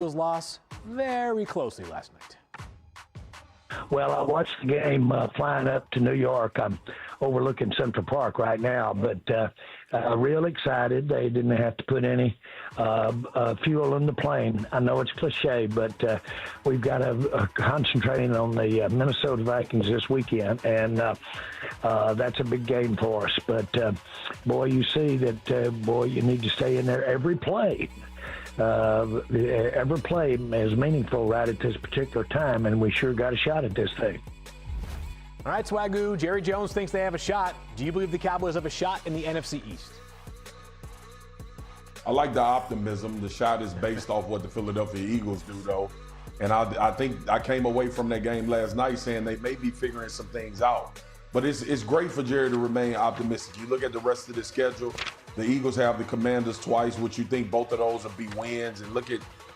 loss very closely last night. Well, I watched the game flying up to New York. I'm overlooking Central Park right now, but real excited. They didn't have to put any fuel in the plane. I know it's cliche, but we've got to concentrate on the Minnesota Vikings this weekend, and that's a big game for us. But, boy, you see that, you need to stay in there every play. Every play is meaningful right at this particular time, and we sure got a shot at this thing. All right, Swagoo, Jerry Jones thinks they have a shot. Do you believe the Cowboys have a shot in the NFC East? I like the optimism. The shot is based off what the Philadelphia Eagles do, though. And I think I came away from that game last night saying they may be figuring some things out. But it's great for Jerry to remain optimistic. You look at the rest of the schedule. The Eagles have the Commanders twice, which you think both of those will be wins. And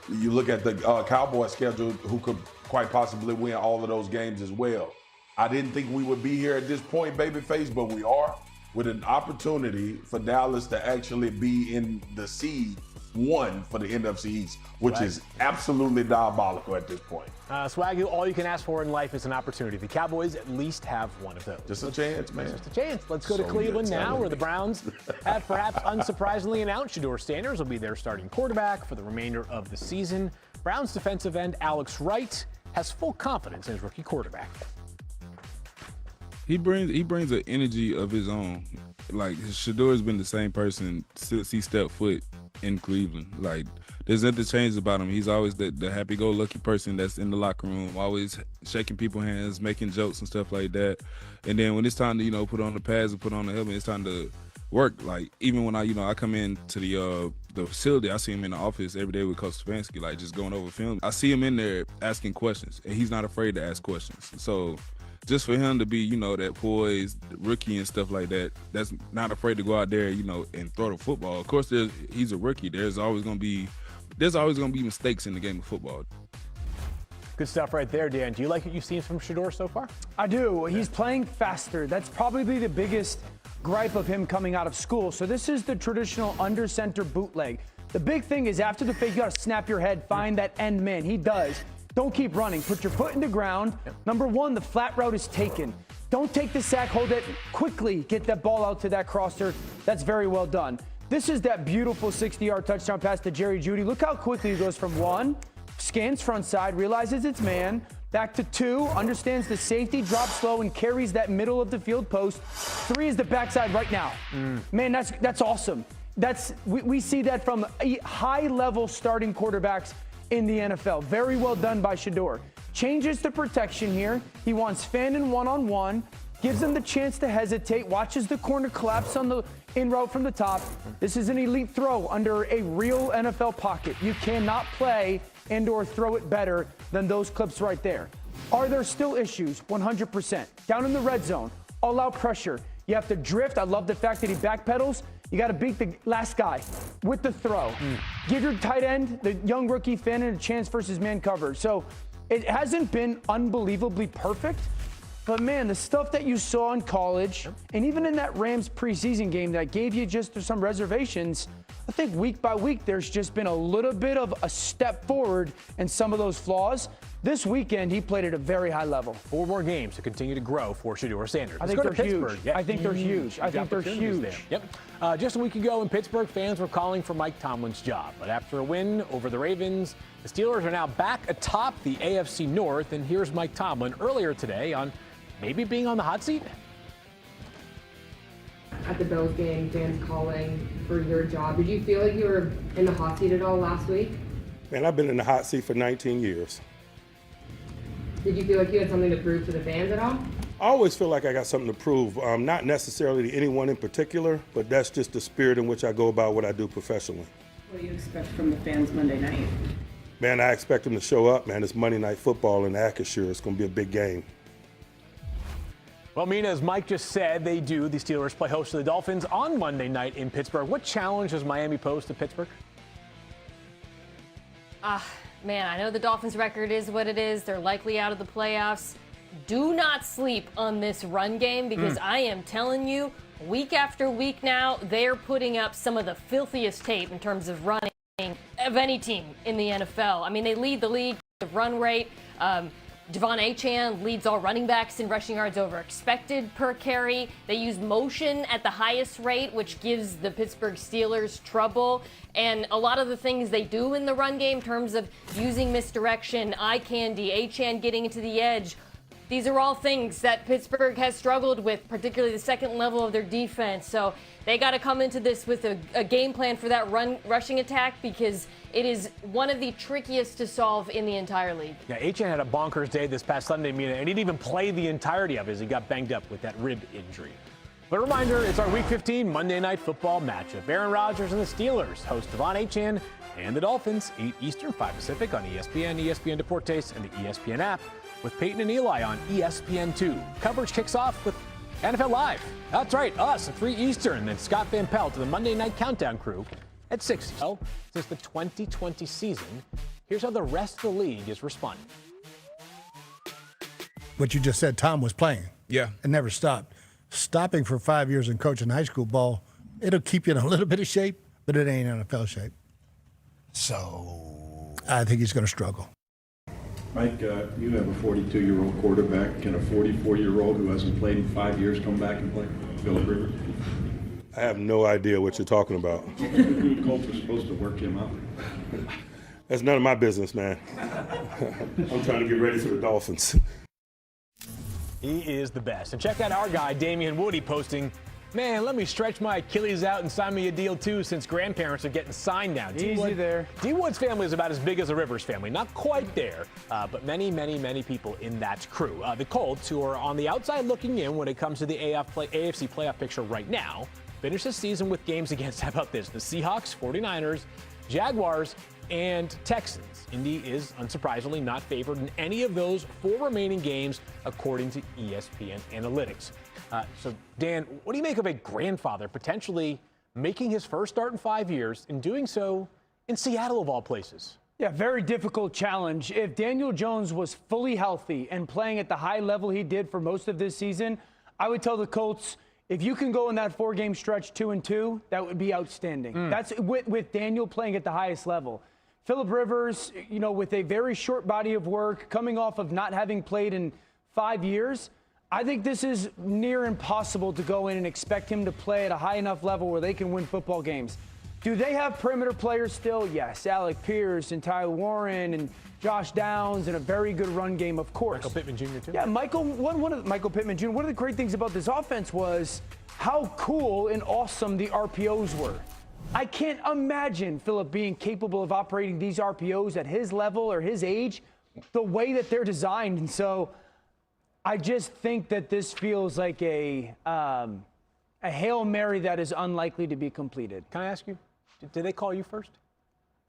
you look at the Cowboys schedule, who could quite possibly win all of those games as well. I didn't think we would be here at this point, babyface, but we are, with an opportunity for Dallas to actually be in the seed one for the NFC East, which is absolutely diabolical at this point. Swagoo, all you can ask for in life is an opportunity. The Cowboys at least have one of those. Just a chance, man. Just a chance. Let's go to Cleveland now, where the Browns have perhaps unsurprisingly announced Shedeur Sanders will be their starting quarterback for the remainder of the season. Browns defensive end Alex Wright has full confidence in his rookie quarterback. He brings an energy of his own. Like, Shedeur's been the same person since he stepped foot in Cleveland. Like, there's nothing changed about him. He's always the happy-go-lucky person that's in the locker room, always shaking people's hands, making jokes and stuff like that. And then when it's time to, put on the pads and put on the helmet, it's time to work. Like, even when I come into the facility, I see him in the office every day with Coach Stefanski, like, just going over film. I see him in there asking questions, and he's not afraid to ask questions. So just for him to be, that poised rookie and stuff like that, that's not afraid to go out there, and throw the football. Of course, he's a rookie. There's always gonna be mistakes in the game of football. Good stuff right there, Dan. Do you like what you've seen from Shedeur so far? I do. He's playing faster. That's probably the biggest gripe of him coming out of school. So this is the traditional under center bootleg. The big thing is after the fake, you got to snap your head, find that end man. He does. Don't keep running. Put your foot in the ground. Number one, the flat route is taken. Don't take the sack, hold it quickly, get that ball out to that crosser. That's very well done. This is that beautiful 60-yard touchdown pass to Jerry Jeudy. Look how quickly he goes from one, scans front side, realizes it's man, back to two, understands the safety, drops slow, and carries that middle of the field post. Three is the backside right now. Man, that's awesome. We see that from high-level starting quarterbacks in the NFL. Very well done by Shedeur. Changes the protection here. He wants Fannin one-on-one, gives him the chance to hesitate, watches the corner collapse on the in route from the top. This is an elite throw under a real NFL pocket. You cannot play and/or throw it better than those clips right there. Are there still issues? 100%. Down in the red zone, all out pressure. You have to drift. I love the fact that he backpedals. You got to beat the last guy with the throw. Give your tight end, the young rookie Fannin, a chance versus man coverage. So it hasn't been unbelievably perfect, but man, the stuff that you saw in college and even in that Rams preseason game that gave you just some reservations, I think week by week there's just been a little bit of a step forward in some of those flaws. This weekend, he played at a very high level. 4 more games to continue to grow for Shedeur Sanders. I think they're huge. I think they're huge. I think they're huge. Yep. Just a week ago in Pittsburgh, fans were calling for Mike Tomlin's job. But after a win over the Ravens, the Steelers are now back atop the AFC North. And here's Mike Tomlin earlier today on maybe being on the hot seat. At the Bills game, fans calling for your job. Did you feel like you were in the hot seat at all last week? Man, I've been in the hot seat for 19 years. Did you feel like you had something to prove to the fans at all? I always feel like I got something to prove, not necessarily to anyone in particular, but that's just the spirit in which I go about what I do professionally. What do you expect from the fans Monday night? Man, I expect them to show up, man. It's Monday Night Football in Acrisure. It's going to be a big game. Well, Mina, as Mike just said, the Steelers play host to the Dolphins on Monday night in Pittsburgh. What challenge does Miami pose to Pittsburgh? Man, I know the Dolphins' record is what it is. They're likely out of the playoffs. Do not sleep on this run game because I am telling you, week after week now, they're putting up some of the filthiest tape in terms of running of any team in the NFL. I mean, they lead the league in run rate. Devon Achane leads all running backs in rushing yards over expected per carry. They use motion at the highest rate, which gives the Pittsburgh Steelers trouble. And a lot of the things they do in the run game in terms of using misdirection, eye candy, Achane getting into the edge, these are all things that Pittsburgh has struggled with, particularly the second level of their defense. So they got to come into this with a game plan for that rushing attack, because it is one of the trickiest to solve in the entire league. Yeah, Achane had a bonkers day this past Sunday, and he didn't even play the entirety of it as he got banged up with that rib injury. But a reminder, it's our Week 15 Monday Night Football matchup. Aaron Rodgers and the Steelers host Devon Achane and the Dolphins, 8 Eastern, 5 Pacific on ESPN, ESPN Deportes, and the ESPN app, with Peyton and Eli on ESPN2. Coverage kicks off with NFL Live. That's right, us at 3 Eastern, then Scott Van Pelt to the Monday Night Countdown crew at 6. Oh, since the 2020 season, here's how the rest of the league is responding. What you just said, Tom was playing. Yeah. And never stopped. Stopping for 5 years and coaching high school ball, it'll keep you in a little bit of shape, but it ain't NFL shape. So I think he's going to struggle. Mike, you have a 42-year-old quarterback. Can a 44-year-old who hasn't played in 5 years come back and play? Philip Rivers? I have no idea what you're talking about. The Colts are supposed to work him out. That's none of my business, man. I'm trying to get ready for the Dolphins. He is the best. And check out our guy, Damian Woody, posting, man, let me stretch my Achilles out and sign me a deal, too, since grandparents are getting signed now. Easy there. D. Wood's family is about as big as the Rivers family. Not quite there, but many, many, many people in that crew. The Colts, who are on the outside looking in when it comes to the AFC playoff picture right now, finish the season with games against, how about this, the Seahawks, 49ers, Jaguars, and Texans. Indy is, unsurprisingly, not favored in any of those 4 remaining games, according to ESPN Analytics. So, Dan, what do you make of a grandfather potentially making his first start in 5 years and doing so in Seattle, of all places? Yeah, very difficult challenge. If Daniel Jones was fully healthy and playing at the high level he did for most of this season, I would tell the Colts, if you can go in that 4-game stretch 2-2, that would be outstanding. That's with Daniel playing at the highest level. Philip Rivers, with a very short body of work, coming off of not having played in 5 years, I think this is near impossible to go in and expect him to play at a high enough level where they can win football games. Do they have perimeter players still? Yes. Alec Pierce and Ty Warren and Josh Downs and a very good run game, of course. Michael Pittman Jr. too. Yeah, Michael Pittman Jr. One of the great things about this offense was how cool and awesome the RPOs were. I can't imagine Philip being capable of operating these RPOs at his level or his age, the way that they're designed. And so I just think that this feels like a Hail Mary that is unlikely to be completed. Can I ask you, did they call you first?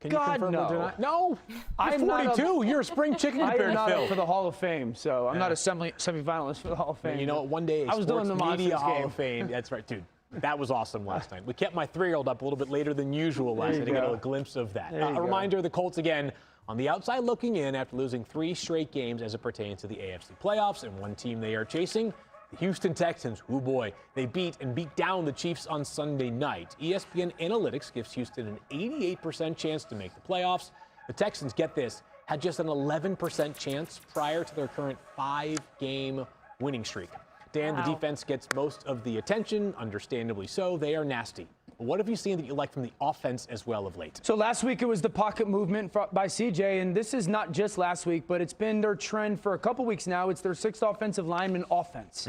Can God, you confirm no. or deny? No. I'm You're 42. You're a spring chicken I compared am to not Phil. up for the Hall of Fame, so I'm not a semifinalist for the Hall of Fame. You know what? One day, I was doing the Sports Media Monsters Hall game. of Fame. That's right, dude. That was awesome last night. We kept my 3-year-old up a little bit later than usual last night to get a glimpse of that. A reminder, the Colts again on the outside looking in after losing 3 straight games as it pertains to the AFC playoffs, and one team they are chasing, the Houston Texans. Oh boy, they beat down the Chiefs on Sunday night. ESPN Analytics gives Houston an 88% chance to make the playoffs. The Texans, get this, had just an 11% chance prior to their current 5-game winning streak. Dan, the defense gets most of the attention, understandably so. They are nasty. What have you seen that you like from the offense as well of late? So last week it was the pocket movement by CJ, and this is not just last week, but it's been their trend for a couple weeks now. It's their 6th offensive lineman offense.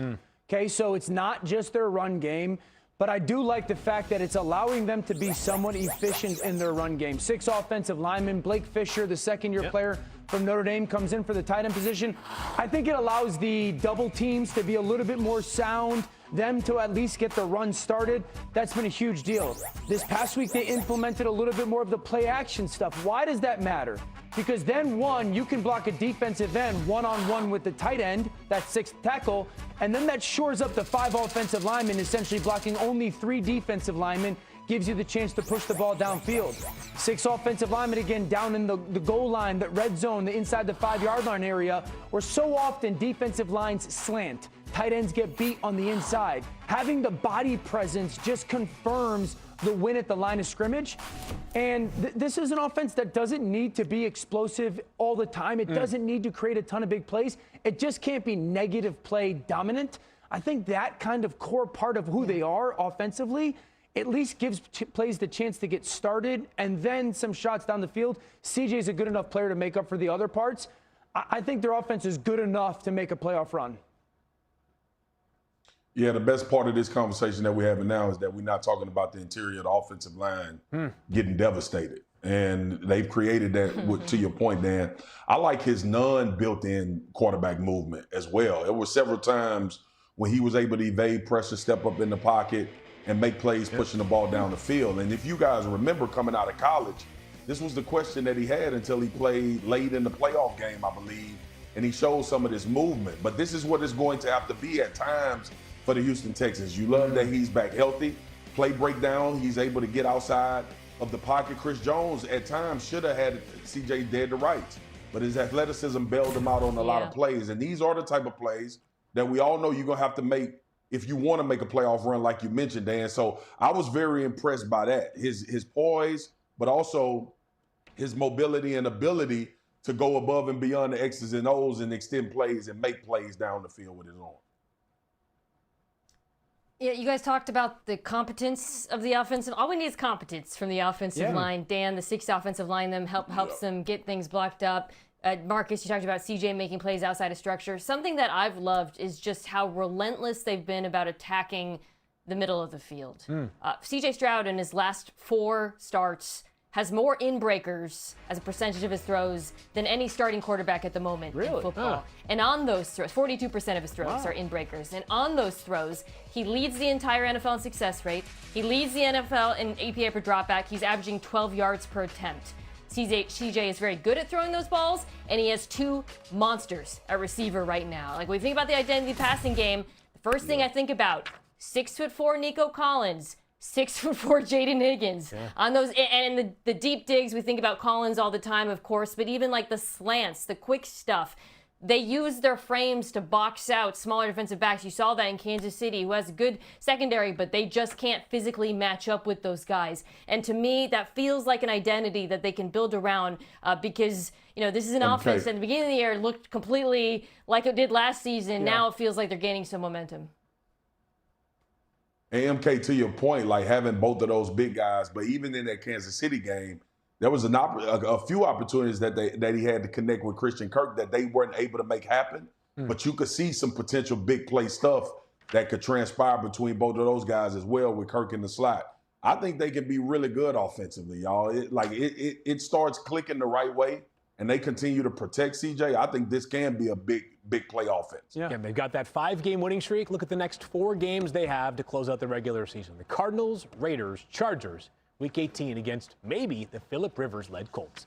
Okay, so it's not just their run game, but I do like the fact that it's allowing them to be somewhat efficient in their run game. 6 offensive linemen. Blake Fisher, the second-year player from Notre Dame, comes in for the tight end position. I think it allows the double teams to be a little bit more sound, them to at least get the run started. That's been a huge deal. This past week, they implemented a little bit more of the play action stuff. Why does that matter? Because then, one, you can block a defensive end one-on-one with the tight end, that 6th tackle, and then that shores up the 5 offensive linemen, essentially blocking only 3 defensive linemen, gives you the chance to push the ball downfield. 6 offensive linemen, again, down in the goal line, the red zone, the inside the 5-yard line area, where so often defensive lines slant. Tight ends get beat on the inside. Having the body presence just confirms the win at the line of scrimmage. And this is an offense that doesn't need to be explosive all the time. It doesn't need to create a ton of big plays. It just can't be negative play dominant. I think that kind of core part of who they are offensively at least gives plays the chance to get started and then some shots down the field. CJ's a good enough player to make up for the other parts. I think their offense is good enough to make a playoff run. Yeah, the best part of this conversation that we're having now is that we're not talking about the interior of the offensive line getting devastated. And they've created that, to your point, Dan. I like his non-built-in quarterback movement as well. There were several times when he was able to evade pressure, step up in the pocket, and make plays pushing the ball down the field. And if you guys remember coming out of college, this was the question that he had until he played late in the playoff game, I believe, and he showed some of this movement. But this is what it's going to have to be at times for the Houston Texans. You love that he's back healthy, play breakdown, he's able to get outside of the pocket. Chris Jones at times should have had CJ dead to rights, but his athleticism bailed him out on a lot of plays. And these are the type of plays that we all know you're going to have to make if you want to make a playoff run, like you mentioned, Dan. So I was very impressed by that. His poise, but also his mobility and ability to go above and beyond the X's and O's and extend plays and make plays down the field with his arm. Yeah, you guys talked about the competence of the offense, and all we need is competence from the offensive line. Dan, the 6th offensive line, helps them get things blocked up. Marcus, you talked about CJ making plays outside of structure. Something that I've loved is just how relentless they've been about attacking the middle of the field. CJ Stroud in his last 4 starts has more in-breakers as a percentage of his throws than any starting quarterback at the moment in football. And on those throws, 42% of his throws are in-breakers. And on those throws, he leads the entire NFL in success rate. He leads the NFL in APA per dropback. He's averaging 12 yards per attempt. CJ is very good at throwing those balls, and he has 2 monsters at receiver right now. Like, when we think about the identity passing game, the first thing I think about, 6'4" Nico Collins, 6'4" Jaden Higgins. On those, and in the deep digs, we think about Collins all the time, of course, but even like the slants, the quick stuff, they use their frames to box out smaller defensive backs. You saw that in Kansas City, who has a good secondary, but they just can't physically match up with those guys. And to me, that feels like an identity that they can build around because, this is an offense that at the beginning of the year looked completely like it did last season. Now it feels like they're gaining some momentum. And MK, to your point, like having both of those big guys, but even in that Kansas City game, there was a few opportunities that he had to connect with Christian Kirk that they weren't able to make happen. But you could see some potential big play stuff that could transpire between both of those guys as well with Kirk in the slot. I think they can be really good offensively, y'all. It starts clicking the right way, and they continue to protect CJ. I think this can be a big play offense. Yeah, they've got that 5-game winning streak. Look at the next 4 games they have to close out the regular season. The Cardinals, Raiders, Chargers, Week 18 against maybe the Phillip Rivers-led Colts.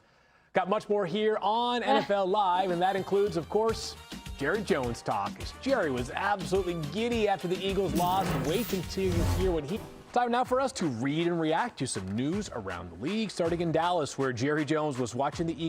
Got much more here on NFL Live, and that includes, of course, Jerry Jones talk. Jerry was absolutely giddy after the Eagles loss. Wait until you hear what he... Time now for us to read and react to some news around the league, starting in Dallas, where Jerry Jones was watching the Eagles